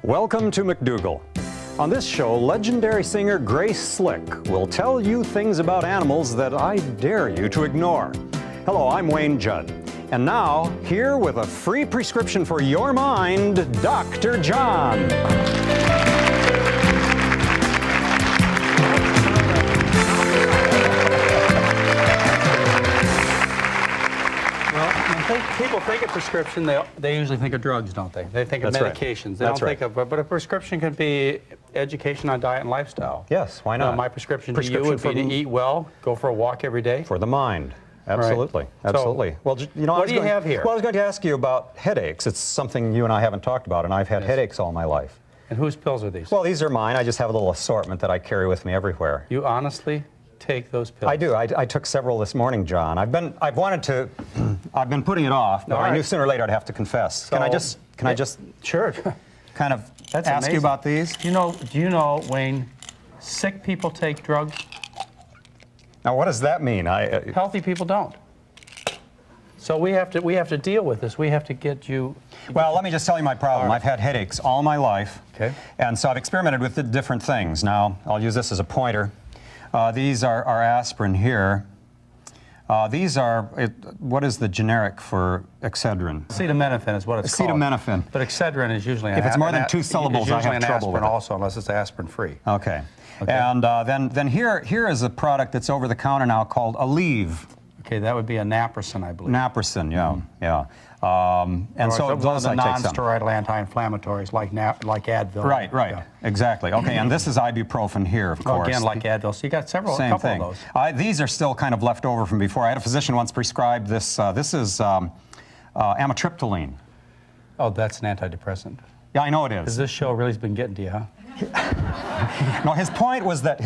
Welcome to McDougall. On this show, legendary singer Grace Slick will tell you things about animals that I dare you to ignore. Hello, I'm Wayne Judd. And now, here with a free prescription for your mind, Dr. John. People think of prescription, they usually think of drugs, don't they? They think of medications. They don't think of, but a prescription can be education on diet and lifestyle. Yes, why not? My prescription to you would be to eat well, go for a walk every day. For the mind. Absolutely, right. Absolutely. So, well, you know, what do you have here? Well, I was going to ask you about headaches. It's something you and I haven't talked about, and I've had headaches all my life. And whose pills are these? Well, these are mine. I just have a little assortment that I carry with me everywhere. You honestly take those pills? I do. I took several this morning, John. I've been putting it off, but I knew sooner or later I'd have to confess. So, can I just sure kind of That's ask amazing. you about these? Do you know, Wayne, sick people take drugs? Now, what does that mean? Healthy people don't. So we have to deal with this. We have to get you. Well, let me just tell you my problem. Right. I've had headaches all my life. Okay. And so I've experimented with the different things. Now, I'll use this as a pointer. These are aspirin here. These are, what is the generic for Excedrin? Acetaminophen is what it's called. Acetaminophen. But Excedrin is usually if it's more than two syllables, I have trouble with it. Also, unless it's aspirin-free. Okay. And then here is a product that's over the counter now called Aleve. Okay, that would be a naproxen, I believe. Naproxen, yeah. And so those are I the take some. non-steroidal anti-inflammatories like Advil. Right, Yeah. exactly. Okay, and this is ibuprofen here, of course. Again, like Advil. So you got a couple of those. These are still kind of left over from before. I had a physician once prescribe this. This is amitriptyline. Oh, that's an antidepressant. Yeah, I know it is. Because this show really's been getting to you, huh? No, his point was that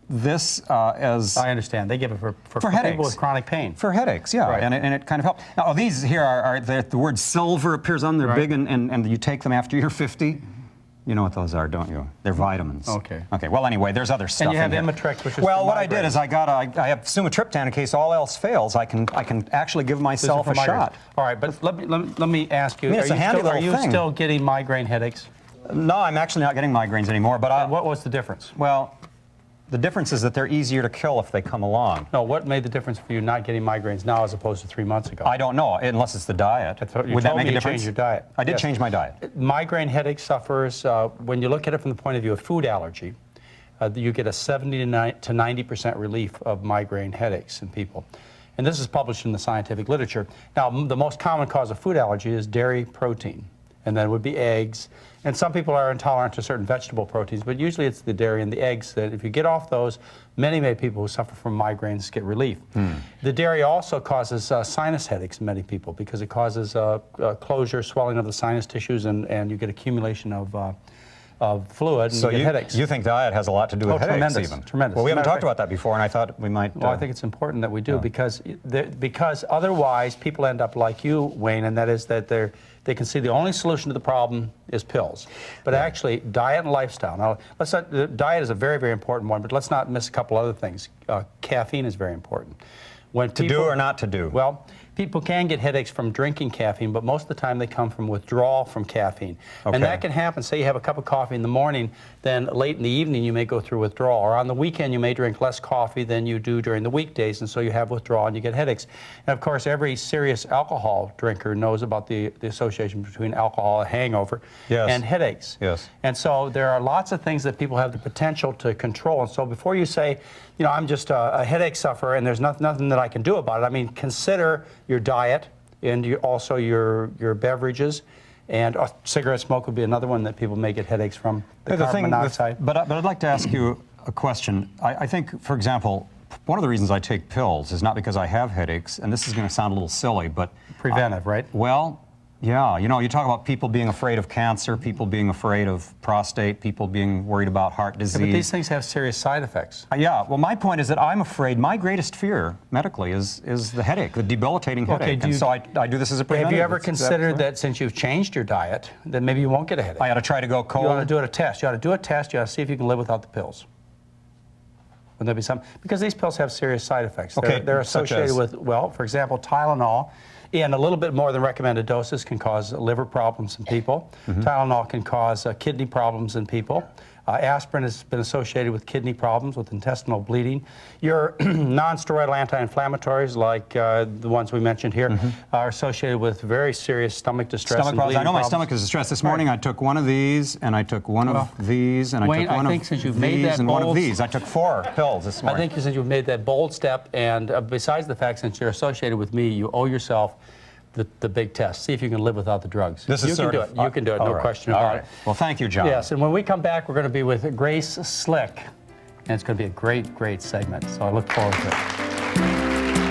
this as I understand. They give it for headaches. people with chronic pain. For headaches, yeah, right. and it kind of helps. Now, these here are the word silver appears on them. They're big, and you take them after you're 50. You know what those are, don't you? They're vitamins. Okay. Okay. Well, anyway, there's other stuff. And you have in here. Imitrex, which is well, for what migraines. I did is I have sumatriptan in case all else fails. I can actually give myself a shot. All right, but let me ask you. I mean, it's a handy little thing. Are you still getting migraine headaches? No, I'm actually not getting migraines anymore. But what was the difference? Well, the difference is that they're easier to kill if they come along. No, what made the difference for you not getting migraines now as opposed to 3 months ago? I don't know, unless it's the diet. Would that make a difference? Change your diet. I did change my diet. Migraine headache sufferers, when you look at it from the point of view of food allergy, you get a 70 to 90% relief of migraine headaches in people. And this is published in the scientific literature. Now, the most common cause of food allergy is dairy protein, and then it would be eggs. And some people are intolerant to certain vegetable proteins, but usually it's the dairy and the eggs that if you get off those, many people who suffer from migraines get relief. The dairy also causes sinus headaches in many people because it causes closure, swelling of the sinus tissues, and you get accumulation of fluid and you get headaches. You think diet has a lot to do with headaches tremendous, even? Tremendous. Well, we haven't talked about that before, and I thought we might... Well, I think it's important that we do because otherwise people end up like you, Wayne, and that is that they can see the only solution to the problem is pills. But actually, diet and lifestyle. Now, diet is a very, very important one, but let's not miss a couple other things. Caffeine is very important. To do or not to do? Well, people can get headaches from drinking caffeine, but most of the time they come from withdrawal from caffeine. Okay. And that can happen. Say you have a cup of coffee in the morning, then late in the evening you may go through withdrawal. Or on the weekend you may drink less coffee than you do during the weekdays, and so you have withdrawal and you get headaches. And of course, every serious alcohol drinker knows about the association between alcohol, a hangover, and headaches. Yes. And so there are lots of things that people have the potential to control. And so before you say, you know, I'm just a headache sufferer and there's nothing that I can do about it, I mean, consider your diet and also your beverages, and cigarette smoke would be another one that people may get headaches from, the carbon monoxide. But I'd like to ask you a question. I think, for example, one of the reasons I take pills is not because I have headaches, and this is going to sound a little silly, but... Preventive, right? Well, yeah, you know, you talk about people being afraid of cancer, people being afraid of prostate, people being worried about heart disease. Yeah, but these things have serious side effects. Yeah, well, my point is that I'm afraid, my greatest fear medically is the headache, the debilitating headache. And so I do this as a preventive. Have you ever considered that since you've changed your diet, that maybe you won't get a headache? I ought to try to go cold? You ought to do a test. You ought to do a test. You ought to see if you can live without the pills. Wouldn't there be some? Because these pills have serious side effects. Okay, They're associated with, well, for example, Tylenol And a little bit more than recommended doses can cause liver problems in people. Tylenol can cause kidney problems in people. Aspirin has been associated with kidney problems, with intestinal bleeding. Your non-steroidal anti-inflammatories, like the ones we mentioned here, are associated with very serious stomach distress and bleeding I know my problems. stomach is distressed. This morning I took one of these, and I took one of these, and I Wayne, took one I think of since you've made these, that and one of bold- these. I took 4 pills this morning. I think since you've made that bold step, and besides the fact since you're associated with me, you owe yourself the big test. See if you can live without the drugs. This is you can do it. You can do it. No question about it. Well, thank you, John. Yes, and when we come back, we're going to be with Grace Slick, and it's going to be a great, great segment. So I look forward to it.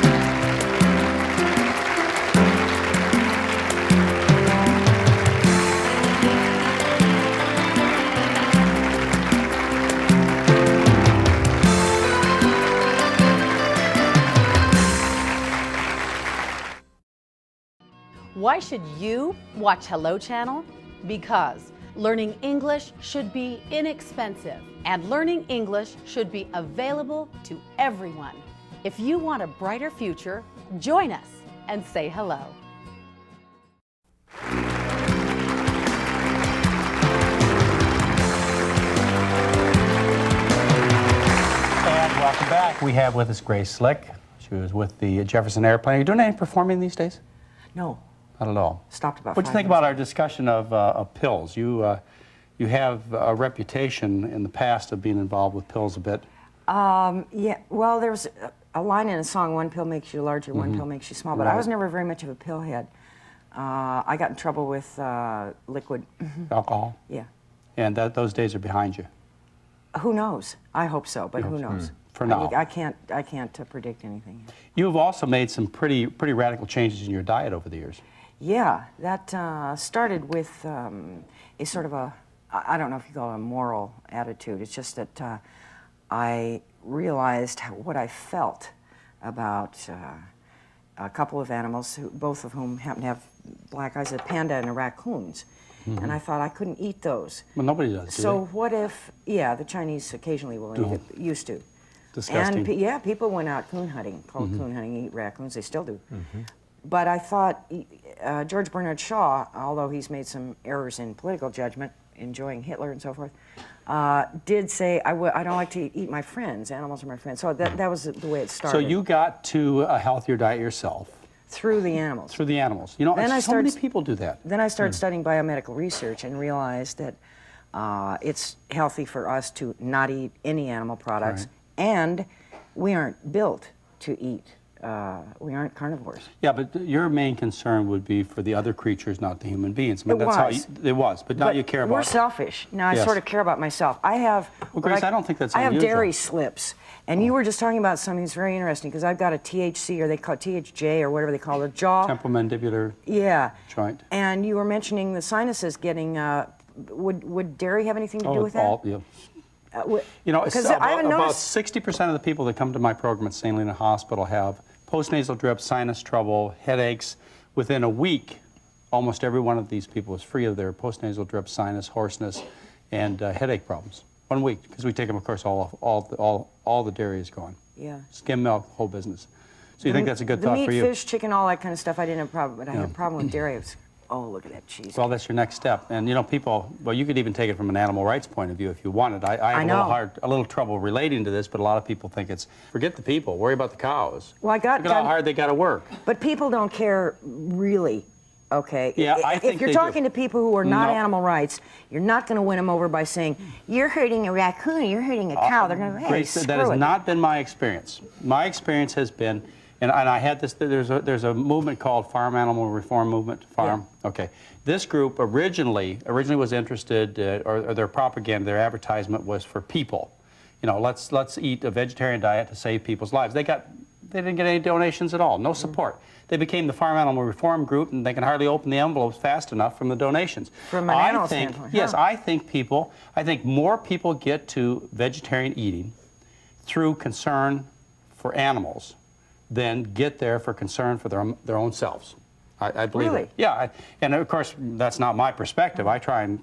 Why should you watch Hello Channel? Because learning English should be inexpensive, and learning English should be available to everyone. If you want a brighter future, join us and say hello. And welcome back. We have with us Grace Slick. She was with the Jefferson Airplane. Are you doing any performing these days? No, Not at all. stopped about What do you 5 think about our discussion of pills? You have a reputation in the past of being involved with pills a bit. Yeah, well, there's a line in a song, one pill makes you larger, one pill makes you small, but I Right. was never very much of a pill head. I got in trouble with liquid. Alcohol? Yeah. And those days are behind you. Who knows? I hope so, but who knows? For now. I can't predict anything. You've also made some pretty radical changes in your diet over the years. Yeah, that started with a sort of I don't know if you call it a moral attitude. It's just that I realized what I felt about a couple of animals, both of whom happen to have black eyes, a panda and a raccoons. And I thought I couldn't eat those. Well, nobody does, do So they? what if, yeah, the Chinese occasionally will eat it, used to. Disgusting. And yeah, people went out coon hunting, called coon hunting, eat raccoons, they still do. But I thought George Bernard Shaw, although he's made some errors in political judgment, enjoying Hitler and so forth, did say, I don't like to eat my friends, animals are my friends. So that was the way it started. So you got to a healthier diet yourself. Through the animals. Through the animals. You know, Then I so many started- people do that. Then I started studying biomedical research and realized that it's healthy for us to not eat any animal products, Right. and we aren't built to eat. We aren't carnivores. Yeah, but your main concern would be for the other creatures, not the human beings. I mean, It that's how was. it was, but now you care about We're selfish. Now I Yes. sort of care about myself. I have. Well, Grace, I don't think that's I have unusual. dairy slips, and you were just talking about something that's very interesting because I've got a THC, or they call it THJ, or whatever they call it, jaw. temporomandibular Yeah. joint. And you were mentioning the sinuses getting. Would dairy have anything to do with that? Yeah. You know, it's because I haven't about noticed. 60% of the people that come to my program at St. Helena Hospital have postnasal drip, sinus trouble, headaches. Within a week, almost every one of these people is free of their postnasal drip, sinus, hoarseness, and headache problems. 1 week, because we take them, of course, all the dairy is gone. Yeah. Skim milk, whole business. So you think that's a good the thought meat, for you? fish, chicken, all that kind of stuff, I didn't have a problem, but I had a problem with dairy. Oh, look at that cheese. Well, that's your next step. And you know, people, well, you could even take it from an animal rights point of view if you wanted. I have know. a little trouble relating to this, but a lot of people think it's, forget the people, worry about the cows. Well, I got Look at how done- hard they got to work. But people don't care really, okay? Yeah, I think if you're they do. talking to people who are not No. animal rights, you're not going to win them over by saying, you're hurting a raccoon, you're hurting a cow. They're going to go, hey, Grace, screw that has it. not been my experience. My experience has been, and I had this, there's a movement called Farm Animal Reform Movement, Farm, okay. This group originally was interested, or their propaganda, their advertisement was for people. You know, let's eat a vegetarian diet to save people's lives. They didn't get any donations at all, no support. They became the Farm Animal Reform Group, and they can hardly open the envelopes fast enough from the donations. From an animal standpoint, Yes, huh? I think more people get to vegetarian eating through concern for animals than get there for concern for their own selves. I believe Really? it. Yeah, and of course, that's not my perspective. I try and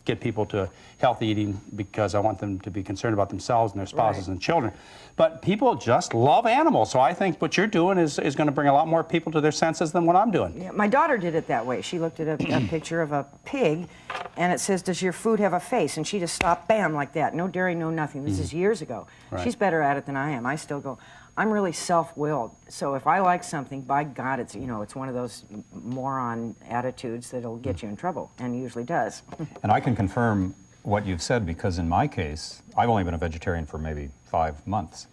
get people to healthy eating because I want them to be concerned about themselves and their spouses and children. But people just love animals, so I think what you're doing is going to bring a lot more people to their senses than what I'm doing. Yeah, my daughter did it that way. She looked at a picture of a pig, and it says, "Does your food have a face?" And she just stopped, bam, like that. No dairy, no nothing. This is years ago. Right. She's better at it than I am. I still go. I'm really self-willed, so if I like something, by God, it's it's one of those moron attitudes that'll get you in trouble, and usually does. And I can confirm what you've said, because in my case, I've only been a vegetarian for maybe 5 months.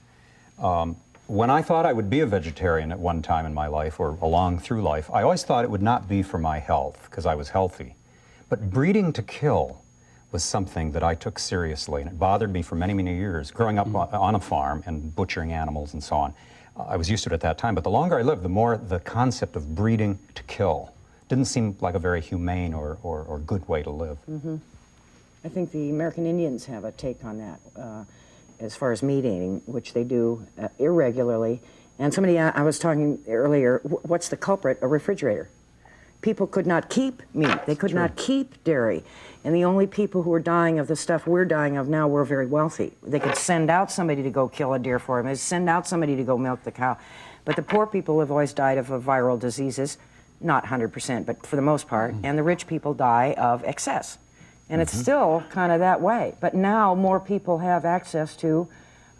When I thought I would be a vegetarian at one time in my life, or along through life, I always thought it would not be for my health, because I was healthy. But breeding to kill was something that I took seriously, and it bothered me for many, many years. Growing up on a farm and butchering animals and so on, I was used to it at that time. But the longer I lived, the more the concept of breeding to kill didn't seem like a very humane or good way to live. I think the American Indians have a take on that as far as meat eating, which they do irregularly. And somebody, I was talking earlier, what's the culprit? A refrigerator. People could not keep meat. They could not keep dairy. And the only people who are dying of the stuff we're dying of now were very wealthy. They could send out somebody to go kill a deer for them. They'd send out somebody to go milk the cow. But the poor people have always died of viral diseases, not 100%, but for the most part. And the rich people die of excess. And it's still kind of that way. But now more people have access to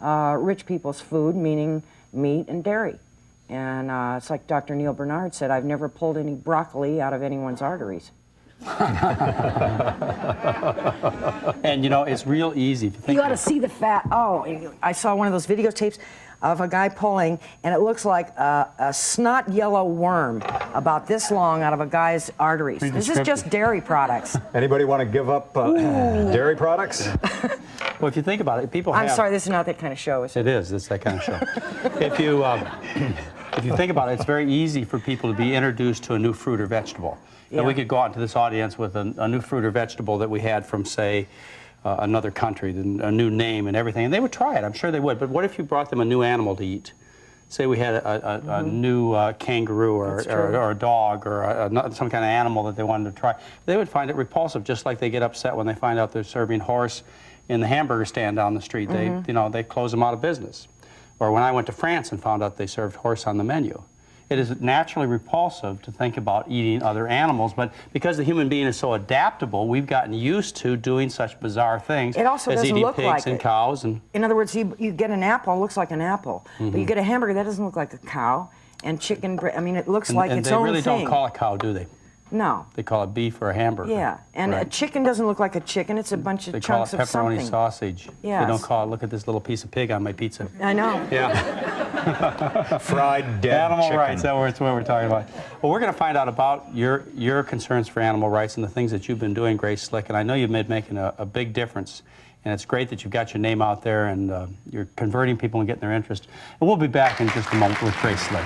rich people's food, meaning meat and dairy. And it's like Dr. Neil Bernard said, I've never pulled any broccoli out of anyone's arteries. And it's real easy if you think You ought to see the fat. Oh, I saw one of those videotapes of a guy pulling, and it looks like a snot yellow worm about this long out of a guy's arteries. This is just dairy products. Anybody want to give up dairy products? Well, if you think about it, people I'm have... sorry, this is not that kind of show, is it? It is. It's that kind of show. If you think about it, it's very easy for people to be introduced to a new fruit or vegetable. Yeah. And we could go out into this audience with a new fruit or vegetable that we had from, say, another country, a new name and everything, and they would try it. I'm sure they would. But what if you brought them a new animal to eat? Say we had a new kangaroo or a dog or some kind of animal that they wanted to try. They would find it repulsive, just like they get upset when they find out they're serving horse in the hamburger stand down the street. They close them out of business. Or when I went to France and found out they served horse on the menu. It is naturally repulsive to think about eating other animals, but because the human being is so adaptable, we've gotten used to doing such bizarre things It also as doesn't eating look pigs like and it. cows. And In other words, you get an apple, it looks like an apple. But you get a hamburger, that doesn't look like a cow. And chicken, I mean, it looks like its own thing. And they really don't call it cow, do they? No. They call it beef or a hamburger. Yeah, and a chicken doesn't look like a chicken. It's a bunch of chunks of They call it pepperoni something. sausage. Yes. They don't call it, look at this little piece of pig on my pizza. I know. Yeah. Fried dead Animal chicken. rights, that's what we're talking about. Well, we're going to find out about your concerns for animal rights and the things that you've been doing, Grace Slick, and I know you've been making a big difference. And it's great that you've got your name out there and you're converting people and getting their interest. And we'll be back in just a moment with Grace Slick.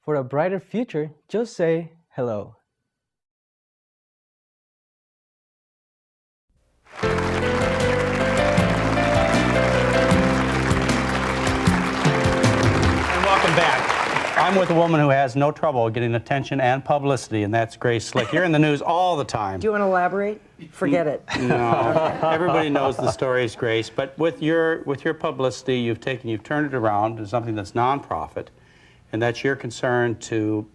For a brighter future, just say hello. And welcome back. I'm with a woman who has no trouble getting attention and publicity, and that's Grace Slick. You're in the news all the time. Do you want to elaborate? Forget it. No, everybody knows the stories, Grace. But with your publicity, you've turned it around to something that's nonprofit, and that's your concern to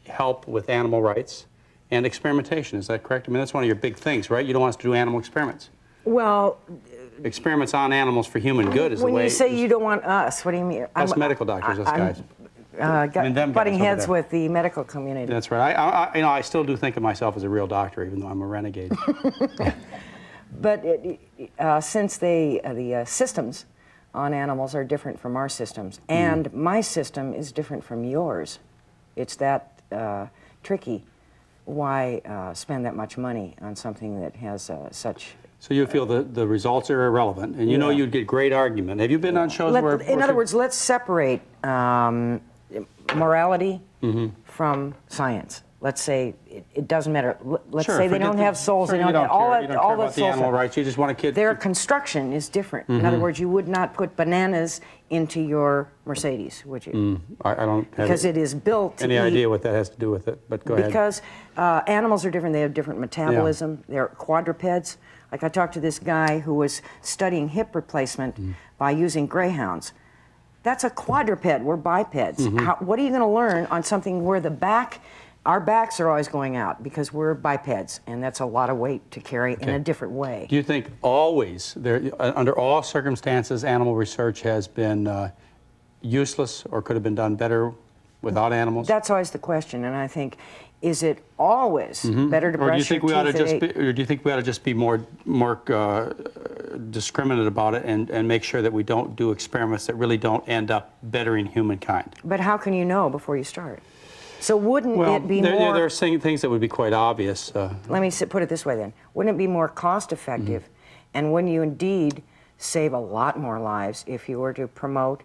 help with animal rights and experimentation. Is that correct? I mean, that's one of your big things, right? You don't want us to do animal experiments. Well, Experiments on animals for human good is the way. when you say you don't want us, what do you mean? Us medical doctors, us guys. Got them butting guys over heads there. with the medical community. That's right. I still do think of myself as a real doctor, even though I'm a renegade. But since the systems on animals are different from our systems, and my system is different from yours, it's that tricky. Why spend that much money on something that has such... So you feel the results are irrelevant, and you know you'd get great argument. Have you been on shows where... In other words, let's separate morality from science. let's say it doesn't matter. Let's Sure, say they don't have souls. Sure, They you don't all care. You don't care all about the souls animal rights. You just want a kid. Their construction is different. In other words, you would not put bananas into your Mercedes, would you? I don't have Because it is built to any eat. idea what that has to do with it. But go ahead. Because animals are different. They have different metabolism. They're quadrupeds. Like I talked to this guy who was studying hip replacement by using greyhounds. That's a quadruped. We're bipeds. What are you going to learn on something where our backs are always going out because we're bipeds, and that's a lot of weight to carry in a different way. Do you think always, under all circumstances, animal research has been useless or could have been done better without animals? That's always the question, and I think, is it always better to brush Or do you think we ought to your teeth just be, or do you think we ought to just be more discriminate about it and make sure that we don't do experiments that really don't end up bettering humankind? But how can you know before you start? So wouldn't Well, it be there more... are things that would be quite obvious. Let me put it this way then. Wouldn't it be more cost-effective, and wouldn't you indeed save a lot more lives if you were to promote,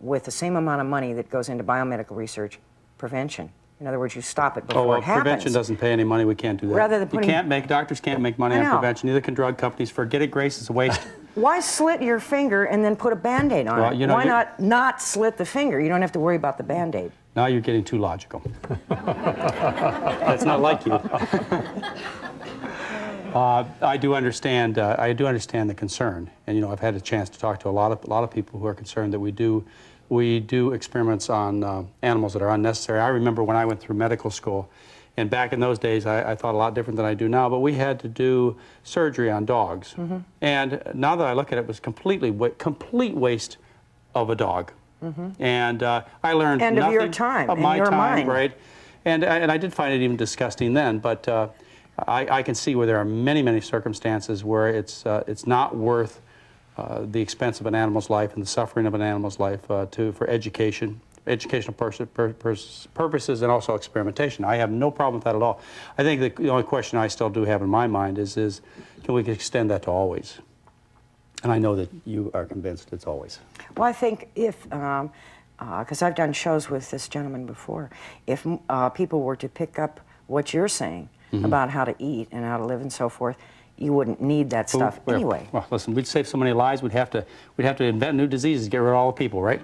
with the same amount of money that goes into biomedical research, prevention? In other words, you stop it before it happens. Prevention doesn't pay any money. We can't do that. Rather than Doctors can't make money I on know. prevention. Neither can drug companies. Forget it, Grace. It's a waste. Why slit your finger and then put a Band-Aid on Well, it? you know, Why not slit the finger? You don't have to worry about the Band-Aid. Now you're getting too logical. That's not like you. I do understand the concern, and you know I've had a chance to talk to a lot of people who are concerned that we do experiments on animals that are unnecessary. I remember when I went through medical school, and back in those days I thought a lot different than I do now, but we had to do surgery on dogs. And now that I look at it, it was complete waste of a dog. And I learned And nothing of your time, of and my your time, mind. right? And I did find it even disgusting then, but I can see where there are many circumstances where it's not worth the expense of an animal's life and the suffering of an animal's life for educational purposes, and also experimentation. I have no problem with that at all. I think the only question I still do have in my mind is can we extend that to always? And I know that you are convinced it's always. Well, I think if, because I've done shows with this gentleman before, if people were to pick up what you're saying about how to eat and how to live and so forth, you wouldn't need that stuff anyway. Well, listen, we'd save so many lives. We'd have to invent new diseases to get rid of all the people, right?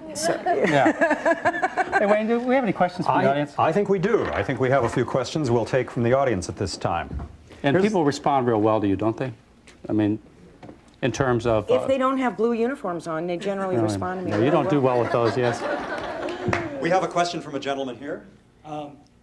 Yeah. Hey, Wayne, do we have any questions from the audience? I think we do. I think we have a few questions we'll take from the audience at this time. And people respond real well to you, don't they? I mean, in terms of... If they don't have blue uniforms on, they generally respond to me. No, you don't do well with those, yes. We have a question from a gentleman here.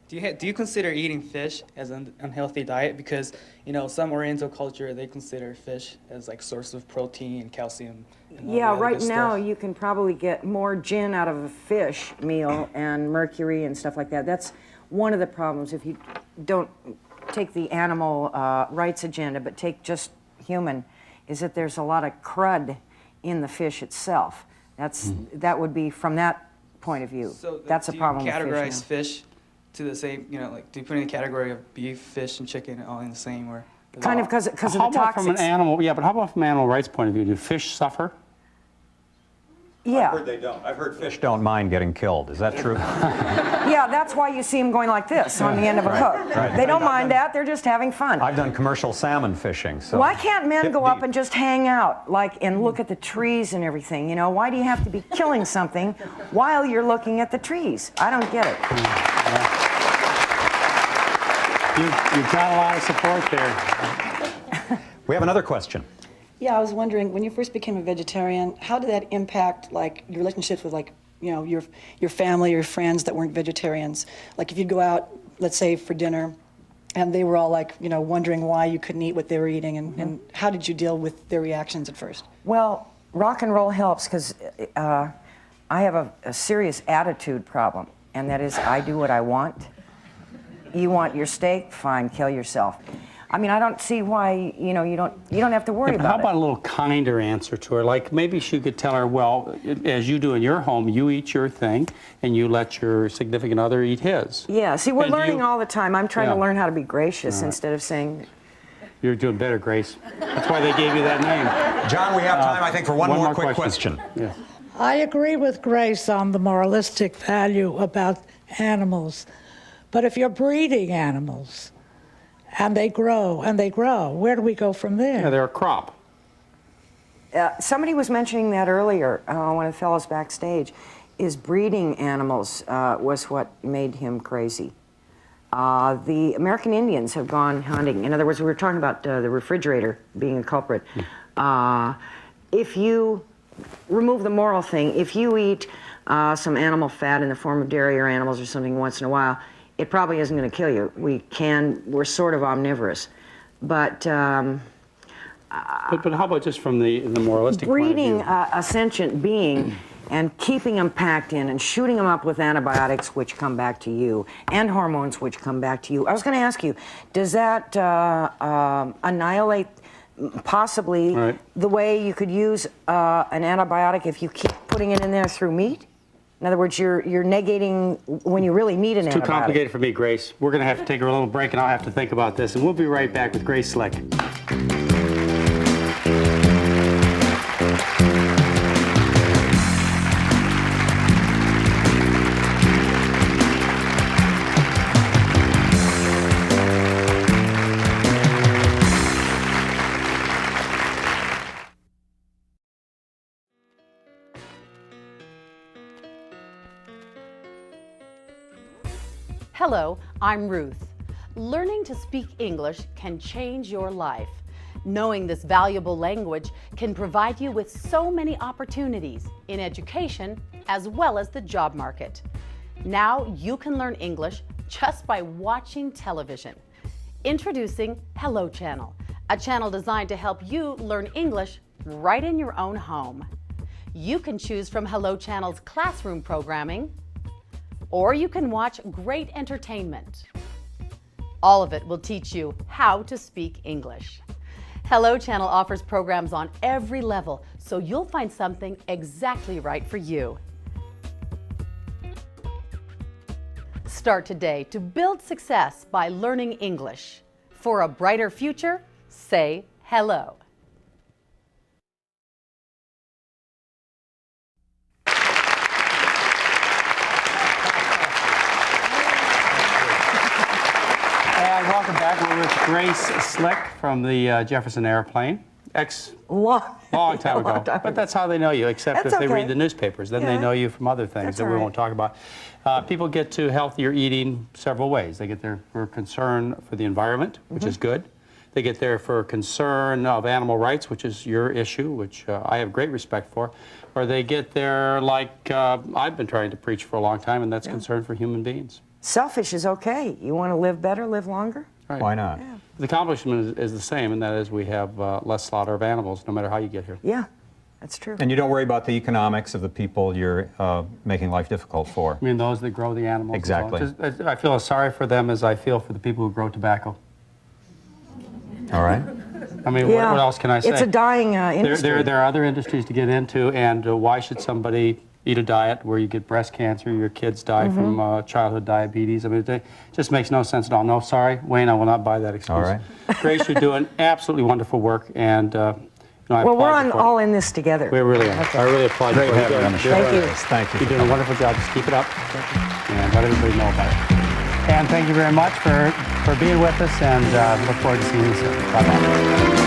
Do you consider eating fish as an unhealthy diet? Because, you know, some Oriental culture, they consider fish as like source of protein and calcium. And all the Yeah, other right good now stuff. you can probably get more gin out of a fish meal and mercury and stuff like that. That's one of the problems if you don't take the animal rights agenda, but take just human, is that there's a lot of crud in the fish itself. That would be from that point of view. So That's a problem do you with categorize fish. fish to the same, you know, like do you put in a category of beef, fish, and chicken all in the same, or? Kind of because of the How about from an toxics. animal? Yeah, but how about from an animal rights point of view? Do fish suffer? Yeah. they don't. I've heard fish don't mind getting killed. Is that true? Yeah, that's why you see them going like this on the end of a hook. right. They don't mind that. They're just having fun. I've done commercial salmon fishing. So Why can't men hip go up deep. and just hang out, and look at the trees and everything? You know, why do you have to be killing something while you're looking at the trees? I don't get it. You've got a lot of support there. We have another question. Yeah, I was wondering, when you first became a vegetarian, how did that impact, like, your relationships with, like, you know, your family, your friends that weren't vegetarians? Like, if you'd go out, let's say, for dinner, and they were all, like, you know, wondering why you couldn't eat what they were eating, and how did you deal with their reactions at first? Well, rock and roll helps because I have a serious attitude problem, and that is I do what I want. You want your steak? Fine, kill yourself. I mean, I don't see why, you know, you don't have to worry But about how about it. a little kinder answer to her? Like maybe she could tell her, well, as you do in your home, you eat your thing and you let your significant other eat his. Yeah, see, we're And learning you- all the time. I'm trying Yeah. to learn how to be gracious instead of saying, You're doing better, Grace. That's why they gave you that name. John, we have time, I think, for one more quick question. question. Yeah. I agree with Grace on the moralistic value about animals, But if you're breeding animals and they grow and they grow, where do we go from there? Yeah, they're a crop. Somebody was mentioning that earlier, one of the fellows backstage, is breeding animals was what made him crazy. The American Indians have gone hunting. In other words, we were talking about the refrigerator being a culprit. If you remove the moral thing, if you eat some animal fat in the form of dairy or animals or something once in a while, it probably isn't going to kill you. We're sort of omnivorous. But But how about just from the moralistic point of breeding view? a sentient being and keeping them packed in and shooting them up with antibiotics which come back to you and hormones which come back to you. I was going to ask you, does that annihilate possibly Right. the way you could use an antibiotic if you keep putting it in there through meat? In other words, you're negating when you really need an antibiotic. Too complicated for me, Grace. We're going to have to take a little break, and I'll have to think about this. And we'll be right back with Grace Slick. Hello, I'm Ruth. Learning to speak English can change your life. Knowing this valuable language can provide you with so many opportunities in education as well as the job market. Now you can learn English just by watching television. Introducing Hello Channel, a channel designed to help you learn English right in your own home. You can choose from Hello Channel's classroom programming, or you can watch great entertainment. All of it will teach you how to speak English. Hello Channel offers programs on every level, so you'll find something exactly right for you. Start today to build success by learning English. For a brighter future, say hello. And welcome back. We're with Grace Slick from the Jefferson Airplane. Long time ago. But that's how they know you, except That's if they okay. read the newspapers. Then they Yeah. know you from other things That's that we all won't talk about. People get to healthier eating several ways. They get there for concern for the environment, which is good. They get there for concern of animal rights, which is your issue, which I have great respect for. Or they get there like I've been trying to preach for a long time, and that's concern for human beings. Selfish is okay. You want to live better, live longer? Right. Why not? The accomplishment is the same, and that is we have less slaughter of animals, no matter how you get here. Yeah, that's true. And you don't worry about the economics of the people you're making life difficult for. I mean, those that grow the animals. and so on. Exactly. Just, I feel as sorry for them as I feel for the people who grow tobacco. All right? I mean, Yeah. what else can I say? It's a dying industry. There are other industries to get into, and why should somebody eat a diet where you get breast cancer, your kids die from childhood diabetes? I mean, it just makes no sense at all. No, sorry, Wayne, I will not buy that excuse. All right. Grace, you're doing absolutely wonderful work, and I Well, we're applaud you for it. all in this together. We really are. I really applaud Great you for having you on the show. Thank you. Thank you. You're doing a wonderful job. Just keep it up and let everybody know about it. And thank you very much for being with us, and look forward to seeing you soon. Bye-bye.